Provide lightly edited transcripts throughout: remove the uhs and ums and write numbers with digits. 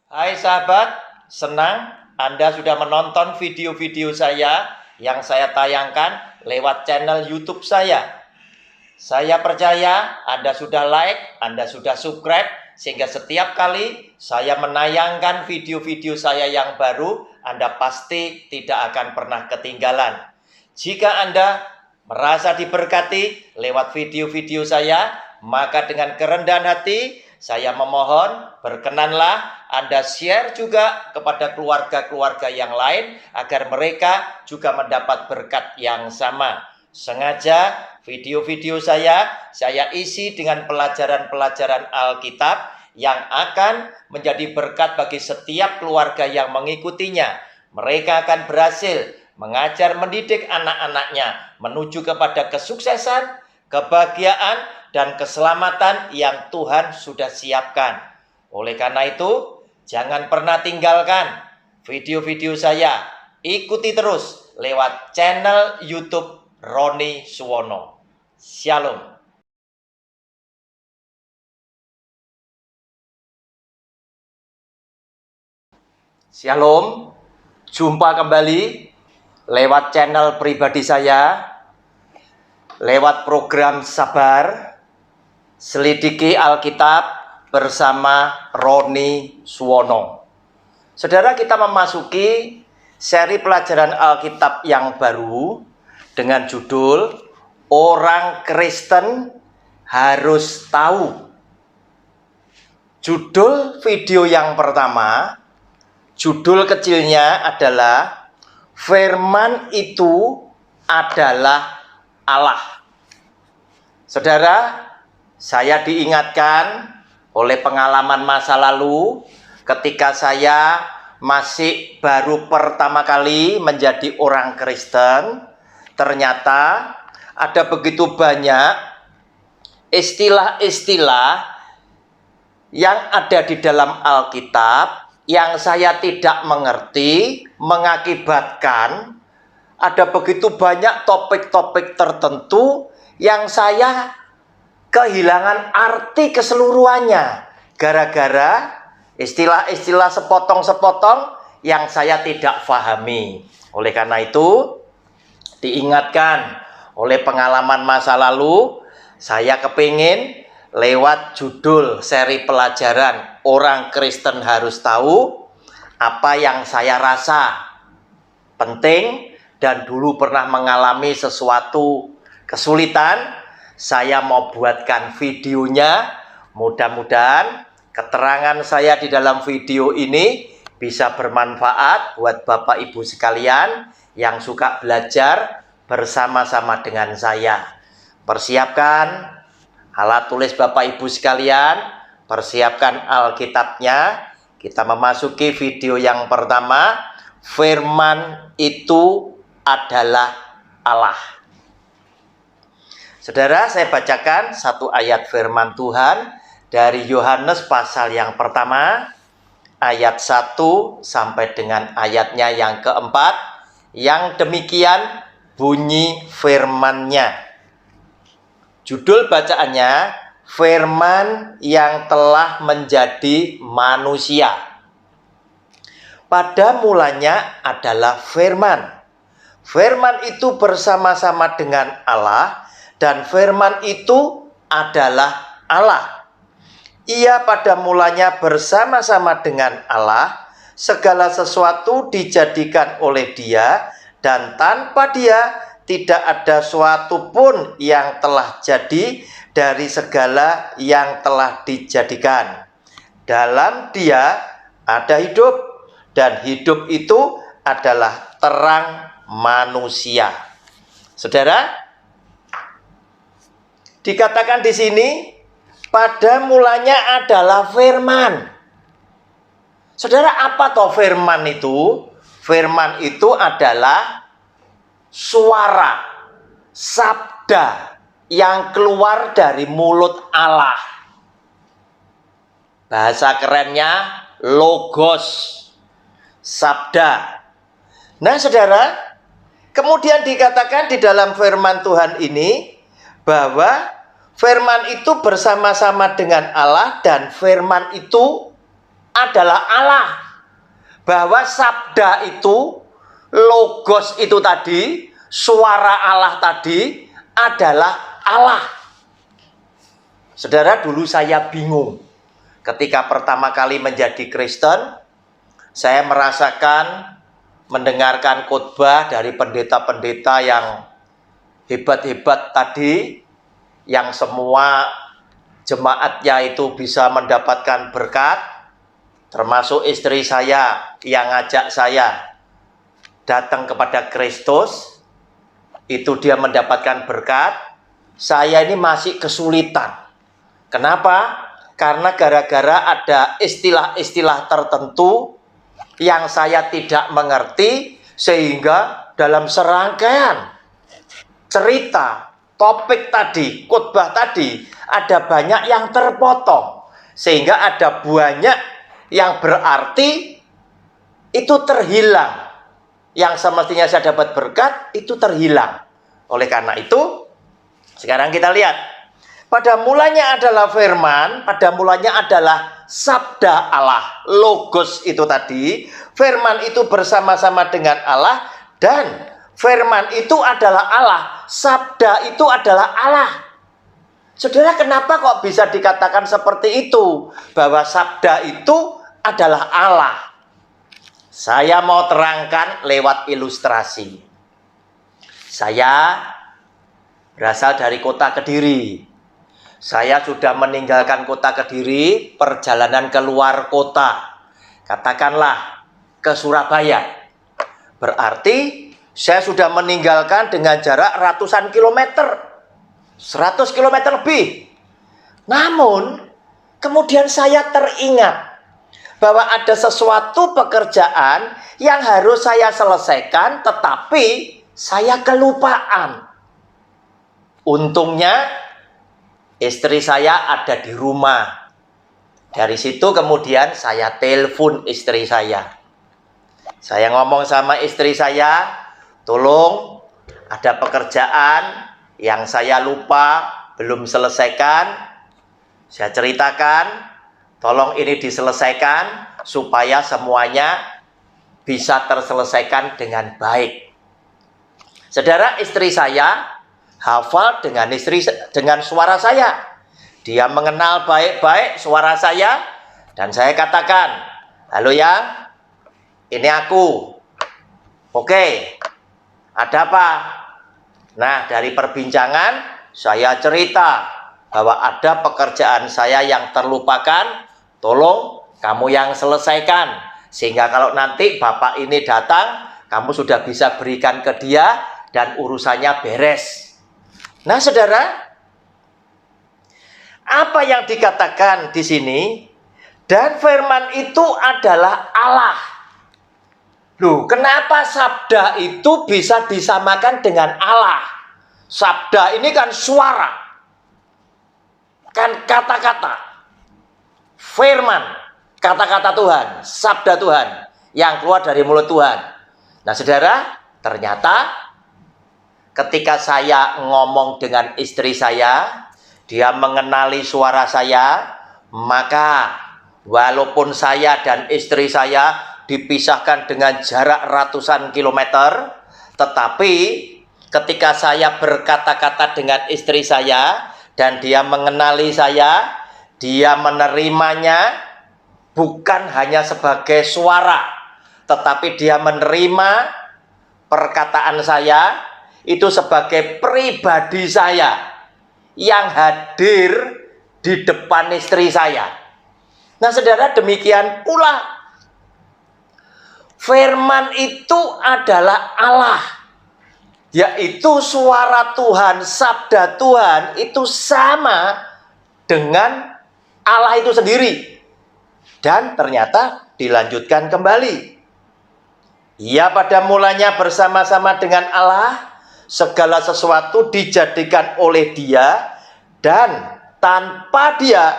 Hai sahabat, senang Anda sudah menonton video-video saya yang saya tayangkan lewat channel YouTube saya. Saya percaya Anda sudah like, Anda sudah subscribe, sehingga setiap kali saya menayangkan video-video saya yang baru, Anda pasti tidak akan pernah ketinggalan. Jika Anda merasa diberkati lewat video-video saya, maka dengan kerendahan hati saya memohon berkenanlah Anda share juga kepada keluarga-keluarga yang lain agar mereka juga mendapat berkat yang sama. Sengaja video-video saya isi dengan pelajaran-pelajaran Alkitab yang akan menjadi berkat bagi setiap keluarga yang mengikutinya. Mereka akan berhasil mengajar mendidik anak-anaknya menuju kepada kesuksesan, kebahagiaan, dan keselamatan yang Tuhan sudah siapkan. Oleh karena itu, jangan pernah tinggalkan video-video saya. Ikuti terus lewat channel YouTube Roni Suwono. Shalom. Shalom. Jumpa kembali lewat channel pribadi saya, lewat program Sabar Selidiki Alkitab bersama Roni Suwono. Saudara, kita memasuki seri pelajaran Alkitab yang baru dengan judul Orang Kristen Harus Tahu. Judul video yang pertama, judul kecilnya adalah Firman itu adalah Allah. Saudara, saya diingatkan oleh pengalaman masa lalu ketika saya masih baru pertama kali menjadi orang Kristen. Ternyata ada begitu banyak istilah-istilah yang ada di dalam Alkitab yang saya tidak mengerti, mengakibatkan ada begitu banyak topik-topik tertentu yang saya kehilangan arti keseluruhannya gara-gara istilah-istilah sepotong-sepotong yang saya tidak pahami. Oleh karena itu, diingatkan oleh pengalaman masa lalu, saya kepingin lewat judul seri pelajaran Orang Kristen Harus Tahu, apa yang saya rasa penting dan dulu pernah mengalami sesuatu kesulitan, saya mau buatkan videonya. Mudah-mudahan keterangan saya di dalam video ini bisa bermanfaat buat Bapak Ibu sekalian yang suka belajar bersama-sama dengan saya. Persiapkan alat tulis Bapak Ibu sekalian, persiapkan Alkitabnya. Kita memasuki video yang pertama, Firman itu adalah Allah. Saudara, saya bacakan satu ayat firman Tuhan dari Yohanes pasal yang pertama, ayat 1 sampai dengan ayatnya yang keempat, yang demikian bunyi firman-Nya. Judul bacaannya, Firman yang telah menjadi manusia. Pada mulanya adalah firman. Firman itu bersama-sama dengan Allah, dan firman itu adalah Allah. Ia pada mulanya bersama-sama dengan Allah. Segala sesuatu dijadikan oleh Dia, dan tanpa Dia tidak ada suatu pun yang telah jadi dari segala yang telah dijadikan. Dalam Dia ada hidup, dan hidup itu adalah terang manusia. Saudara, dikatakan di sini, pada mulanya adalah firman. Saudara, apa toh firman itu? Firman itu adalah suara, sabda yang keluar dari mulut Allah. Bahasa kerennya logos, sabda. Nah, saudara, kemudian dikatakan di dalam firman Tuhan ini bahwa firman itu bersama-sama dengan Allah, dan firman itu adalah Allah. Bahwa sabda itu, logos itu tadi, suara Allah tadi adalah Allah. Saudara, dulu saya bingung. Ketika pertama kali menjadi Kristen, saya merasakan mendengarkan khotbah dari pendeta-pendeta yang hebat-hebat tadi, yang semua jemaatnya itu bisa mendapatkan berkat, termasuk istri saya yang ngajak saya datang kepada Kristus, itu dia mendapatkan berkat. Saya ini masih kesulitan. Kenapa? Karena gara-gara ada istilah-istilah tertentu yang saya tidak mengerti, sehingga dalam serangkaian cerita, topik tadi, khotbah tadi, ada banyak yang terpotong, sehingga ada banyak yang berarti itu terhilang. Yang semestinya saya dapat berkat, itu terhilang. Oleh karena itu, sekarang kita lihat. Pada mulanya adalah firman, pada mulanya adalah sabda Allah, logos itu tadi. Firman itu bersama-sama dengan Allah, dan firman itu adalah Allah, sabda itu adalah Allah. Saudara, kenapa kok bisa dikatakan seperti itu? Bahwa sabda itu adalah Allah. Saya mau terangkan lewat ilustrasi. Saya berasal dari kota Kediri. Saya sudah meninggalkan kota Kediri, perjalanan keluar kota. Katakanlah ke Surabaya. Berarti saya sudah meninggalkan dengan jarak ratusan kilometer. 100 kilometer lebih. Namun, kemudian saya teringat bahwa ada sesuatu pekerjaan yang harus saya selesaikan, tetapi saya kelupaan. Untungnya istri saya ada di rumah. Dari situ kemudian saya telepon istri saya. Saya ngomong sama istri saya, tolong ada pekerjaan yang saya lupa, belum selesaikan. Saya ceritakan, tolong ini diselesaikan supaya semuanya bisa terselesaikan dengan baik. Saudara, istri saya hafal dengan suara saya. Dia mengenal baik-baik suara saya, dan saya katakan, halo Yang, ini aku. Oke, ada apa? Nah, dari perbincangan saya cerita bahwa ada pekerjaan saya yang terlupakan, tolong kamu yang selesaikan. Sehingga kalau nanti bapak ini datang, kamu sudah bisa berikan ke dia dan urusannya beres. Nah, saudara, apa yang dikatakan di sini? Dan firman itu adalah Allah. Loh, kenapa sabda itu bisa disamakan dengan Allah? Sabda ini kan suara, kan kata-kata, firman, kata-kata Tuhan, sabda Tuhan yang keluar dari mulut Tuhan. Nah, saudara, ternyata ketika saya ngomong dengan istri saya, dia mengenali suara saya, maka walaupun saya dan istri saya dipisahkan dengan jarak ratusan kilometer, tetapi ketika saya berkata-kata dengan istri saya dan dia mengenali saya, dia menerimanya bukan hanya sebagai suara, tetapi dia menerima perkataan saya itu sebagai pribadi saya yang hadir di depan istri saya. Nah, saudara, demikian pula firman itu adalah Allah, yaitu suara Tuhan, sabda Tuhan itu sama dengan Allah itu sendiri. Dan ternyata dilanjutkan kembali. Ia pada mulanya bersama-sama dengan Allah, segala sesuatu dijadikan oleh Dia, dan tanpa Dia,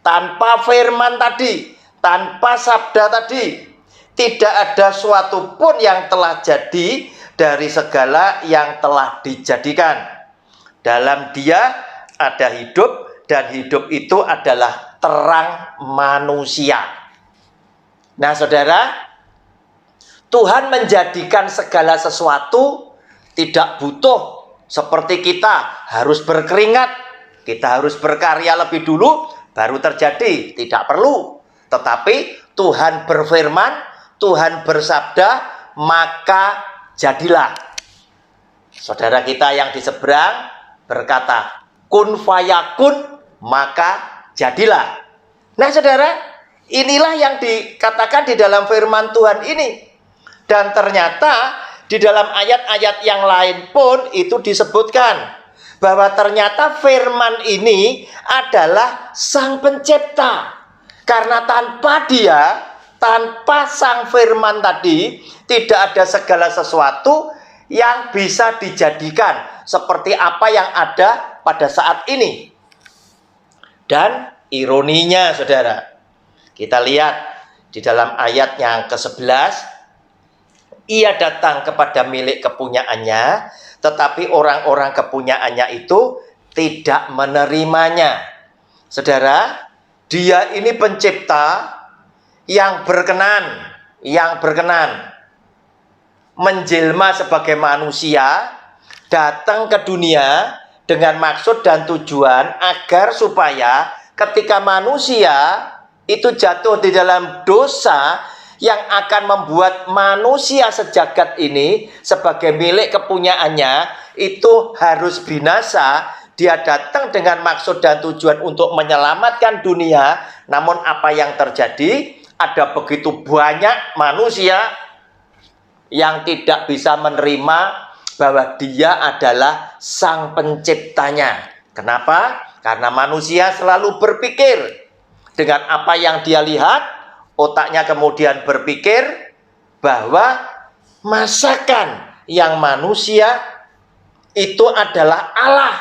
tanpa firman tadi, tanpa sabda tadi, tidak ada suatu pun yang telah jadi dari segala yang telah dijadikan. Dalam Dia ada hidup, dan hidup itu adalah terang manusia. Nah, saudara, Tuhan menjadikan segala sesuatu tidak butuh seperti kita harus berkeringat, kita harus berkarya lebih dulu baru terjadi. Tidak perlu. Tetapi Tuhan berfirman, Tuhan bersabda, maka jadilah. Saudara kita yang di seberang berkata, kun fayakun, maka jadilah. Nah, saudara, inilah yang dikatakan di dalam firman Tuhan ini. Dan ternyata di dalam ayat-ayat yang lain pun itu disebutkan bahwa ternyata firman ini adalah Sang Pencipta. Karena tanpa dia, tanpa Sang Firman tadi, tidak ada segala sesuatu yang bisa dijadikan seperti apa yang ada pada saat ini. Dan ironinya, saudara, kita lihat di dalam ayat yang ke-11, ia datang kepada milik kepunyaannya, tetapi orang-orang kepunyaannya itu tidak menerimanya. Saudara, dia ini pencipta yang berkenan menjelma sebagai manusia, datang ke dunia dengan maksud dan tujuan agar supaya ketika manusia itu jatuh di dalam dosa yang akan membuat manusia sejagat ini sebagai milik kepunyaannya itu harus binasa. Dia datang dengan maksud dan tujuan untuk menyelamatkan dunia. Namun apa yang terjadi? Ada begitu banyak manusia yang tidak bisa menerima bahwa dia adalah Sang Penciptanya. Kenapa? Karena manusia selalu berpikir dengan apa yang dia lihat. Otaknya kemudian berpikir bahwa masakan yang manusia itu adalah Allah.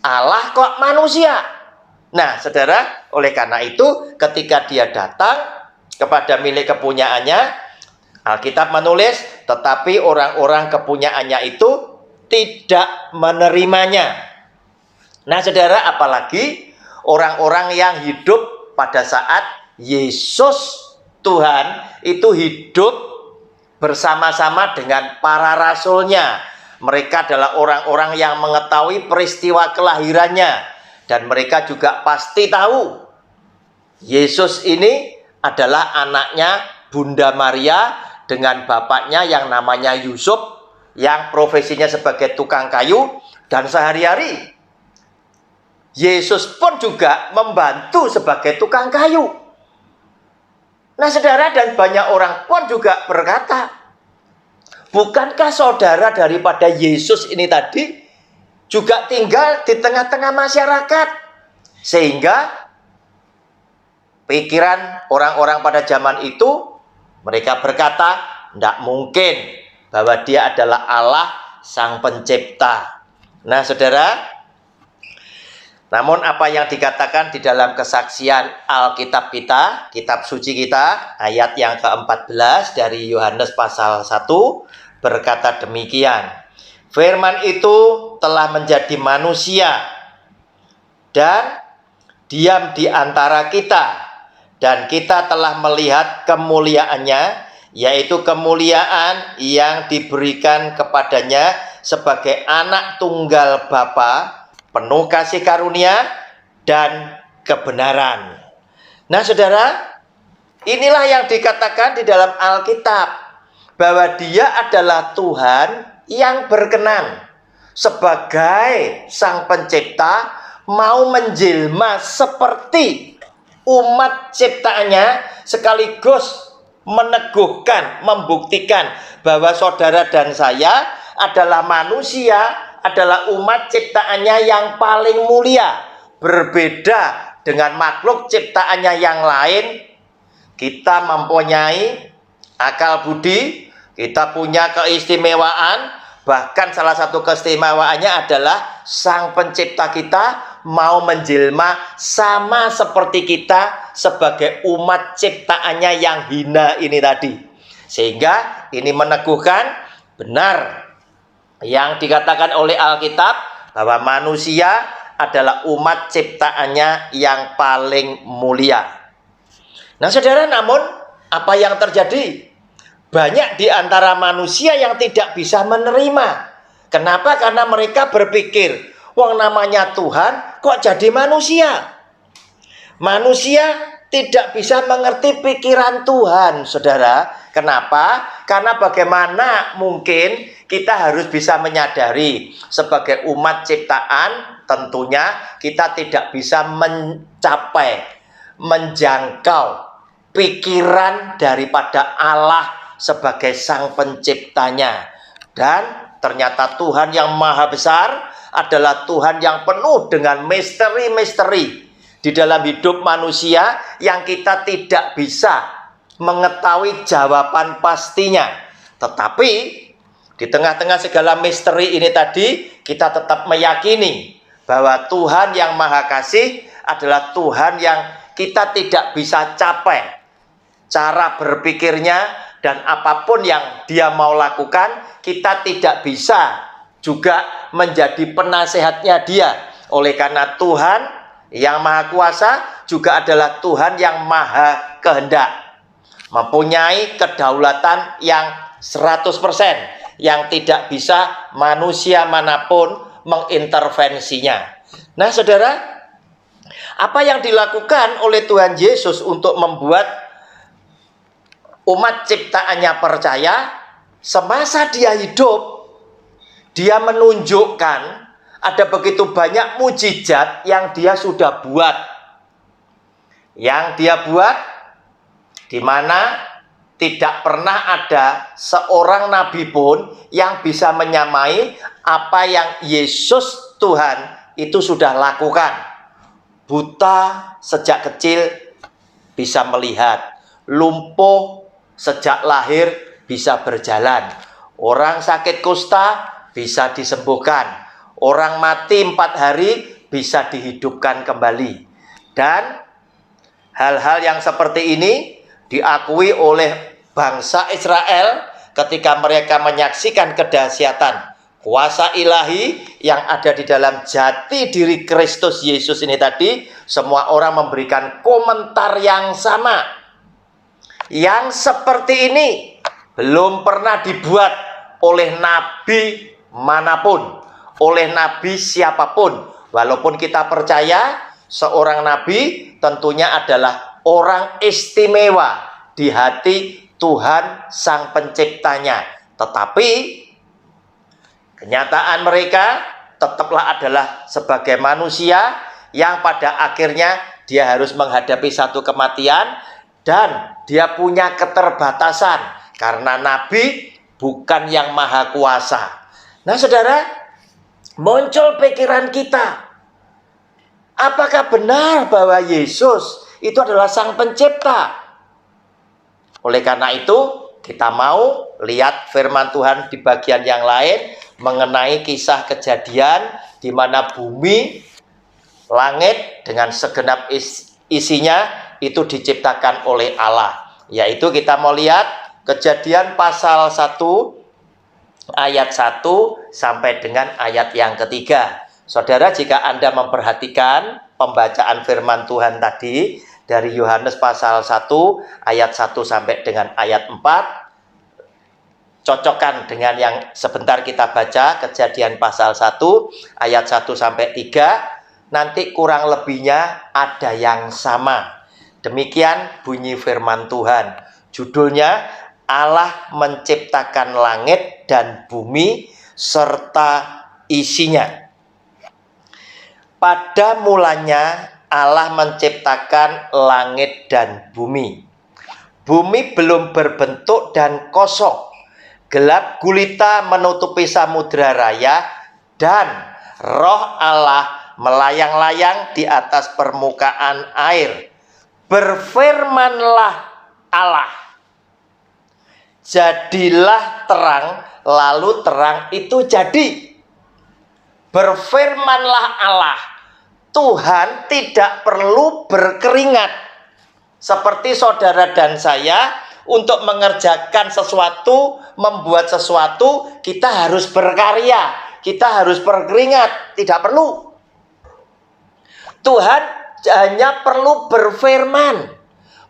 Allah kok manusia. Nah, saudara, oleh karena itu ketika dia datang kepada milik kepunyaannya, Alkitab menulis, tetapi orang-orang kepunyaannya itu tidak menerimanya. Nah, saudara, apalagi orang-orang yang hidup pada saat Yesus Tuhan itu hidup bersama-sama dengan para rasulnya. Mereka adalah orang-orang yang mengetahui peristiwa kelahirannya. Dan mereka juga pasti tahu Yesus ini adalah anaknya Bunda Maria dengan bapaknya yang namanya Yusuf, yang profesinya sebagai tukang kayu. Dan sehari-hari Yesus pun juga membantu sebagai tukang kayu. Nah, saudara, dan banyak orang pun juga berkata, bukankah saudara daripada Yesus ini tadi juga tinggal di tengah-tengah masyarakat? Sehingga pikiran orang-orang pada zaman itu, mereka berkata, tidak mungkin bahwa dia adalah Allah Sang Pencipta. Nah, saudara, namun apa yang dikatakan di dalam kesaksian Alkitab kita, kitab suci kita, ayat yang ke-14 dari Yohanes pasal 1, berkata demikian. Firman itu telah menjadi manusia dan diam di antara kita, dan kita telah melihat kemuliaannya, yaitu kemuliaan yang diberikan kepadanya sebagai anak tunggal Bapa, penuh kasih karunia dan kebenaran. Nah, saudara, inilah yang dikatakan di dalam Alkitab, bahwa dia adalah Tuhan yang berkenan sebagai Sang Pencipta mau menjelma seperti umat ciptaannya, sekaligus meneguhkan, membuktikan bahwa saudara dan saya adalah manusia, adalah umat ciptaannya yang paling mulia. Berbeda dengan makhluk ciptaannya yang lain, kita mempunyai akal budi, kita punya keistimewaan. Bahkan salah satu keistimewaannya adalah Sang Pencipta kita mau menjelma sama seperti kita sebagai umat ciptaannya yang hina ini tadi. Sehingga ini meneguhkan benar yang dikatakan oleh Alkitab bahwa manusia adalah umat ciptaannya yang paling mulia. Nah, saudara, namun Apa yang terjadi? Banyak di antara manusia yang tidak bisa menerima. Kenapa? Karena mereka berpikir, wong namanya Tuhan kok jadi manusia? Manusia tidak bisa mengerti pikiran Tuhan, saudara. Kenapa? Karena bagaimana mungkin kita harus bisa menyadari sebagai umat ciptaan, tentunya kita tidak bisa mencapai, menjangkau pikiran daripada Allah sebagai sang penciptanya. Dan ternyata Tuhan yang maha besar adalah Tuhan yang penuh dengan misteri-misteri di dalam hidup manusia yang kita tidak bisa mengetahui jawaban pastinya. Tetapi di tengah-tengah segala misteri ini tadi, kita tetap meyakini bahwa Tuhan yang maha kasih adalah Tuhan yang kita tidak bisa capai cara berpikirnya, dan apapun yang dia mau lakukan, kita tidak bisa juga menjadi penasehatnya dia. Oleh karena Tuhan yang maha kuasa juga adalah Tuhan yang maha kehendak, mempunyai kedaulatan yang 100%, yang tidak bisa manusia manapun mengintervensinya. Nah, saudara, apa yang dilakukan oleh Tuhan Yesus untuk membuat umat ciptaannya percaya? Semasa dia hidup, dia menunjukkan ada begitu banyak mujizat yang dia sudah buat. Yang dia buat, di mana tidak pernah ada seorang nabi pun yang bisa menyamai apa yang Yesus Tuhan itu sudah lakukan. Buta sejak kecil bisa melihat, lumpuh sejak lahir bisa berjalan, orang sakit kusta bisa disembuhkan, orang mati 4 hari bisa dihidupkan kembali. Dan hal-hal yang seperti ini diakui oleh bangsa Israel ketika mereka menyaksikan kedahsyatan kuasa ilahi yang ada di dalam jati diri Kristus Yesus ini tadi. Semua orang memberikan komentar yang sama. Yang seperti ini belum pernah dibuat oleh nabi manapun, oleh nabi siapapun. Walaupun kita percaya seorang nabi tentunya adalah orang istimewa di hati Tuhan sang penciptanya. Tetapi kenyataan mereka tetaplah adalah sebagai manusia yang pada akhirnya dia harus menghadapi satu kematian. Dan dia punya keterbatasan karena nabi bukan yang maha kuasa. Nah, saudara, muncul pikiran kita, apakah benar bahwa Yesus itu adalah sang pencipta? Oleh karena itu, kita mau lihat firman Tuhan di bagian yang lain mengenai kisah kejadian di mana bumi, langit dengan segenap isinya itu diciptakan oleh Allah. Yaitu kita mau lihat Kejadian pasal 1 ayat 1 sampai dengan ayat yang ketiga. Saudara, jika Anda memperhatikan pembacaan firman Tuhan tadi dari Yohanes pasal 1 ayat 1 sampai dengan ayat 4, cocokkan dengan yang sebentar kita baca Kejadian pasal 1 ayat 1 sampai 3, nanti kurang lebihnya ada yang sama. Demikian bunyi firman Tuhan. Judulnya, Allah menciptakan langit dan bumi serta isinya. Pada mulanya Allah menciptakan langit dan bumi. Bumi belum berbentuk dan kosong. Gelap gulita menutupi samudra raya, dan Roh Allah melayang-layang di atas permukaan air. Berfirmanlah Allah, jadilah terang, lalu terang itu jadi. Berfirmanlah Allah. Tuhan tidak perlu berkeringat seperti saudara dan saya. Untuk mengerjakan sesuatu, membuat sesuatu, kita harus berkarya, kita harus berkeringat. Tidak perlu. Tuhan hanya perlu berfirman,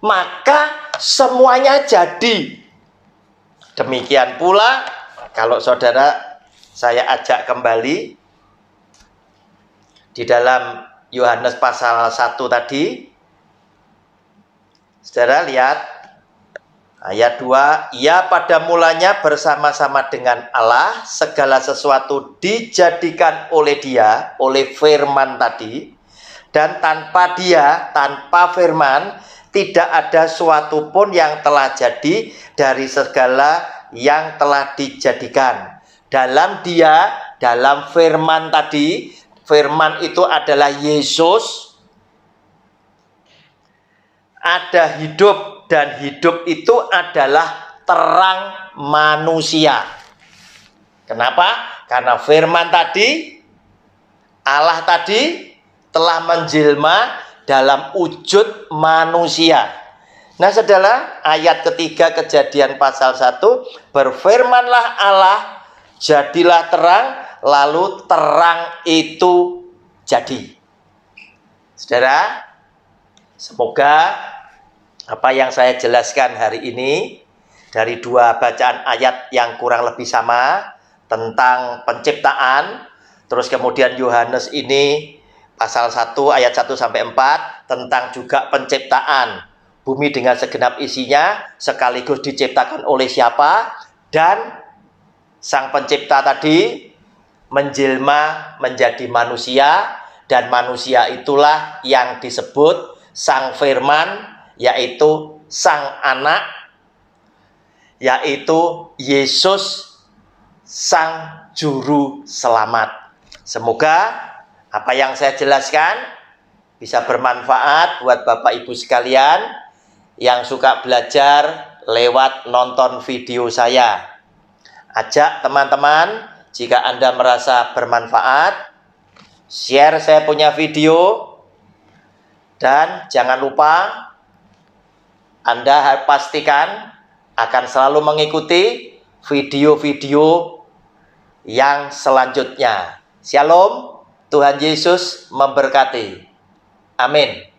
maka semuanya jadi. Demikian pula kalau saudara saya ajak kembali di dalam Yohanes pasal 1 tadi. Saudara lihat ayat 2, ia pada mulanya bersama-sama dengan Allah, segala sesuatu dijadikan oleh Dia, oleh firman tadi, dan tanpa Dia, tanpa firman, tidak ada suatu pun yang telah jadi dari segala yang telah dijadikan. Dalam Dia, dalam firman tadi, firman itu adalah Yesus, ada hidup, dan hidup itu adalah terang manusia. Kenapa? Karena firman tadi, Allah tadi telah menjelma dalam wujud manusia. Nah, saudara, ayat ketiga Kejadian pasal 1, berfirmanlah Allah, jadilah terang, lalu terang itu jadi. Saudara, semoga apa yang saya jelaskan hari ini dari dua bacaan ayat yang kurang lebih sama tentang penciptaan, terus kemudian Yohanes ini pasal 1 ayat 1 sampai 4 tentang juga penciptaan bumi dengan segenap isinya, sekaligus diciptakan oleh siapa, dan sang pencipta tadi menjelma menjadi manusia, dan manusia itulah yang disebut sang firman, yaitu sang anak, yaitu Yesus, sang juru selamat. Semoga apa yang saya jelaskan bisa bermanfaat buat Bapak Ibu sekalian yang suka belajar lewat nonton video saya. Ajak teman-teman, jika Anda merasa bermanfaat, share saya punya video. Dan jangan lupa Anda pastikan akan selalu mengikuti video-video yang selanjutnya. Shalom. Tuhan Yesus memberkati. Amin.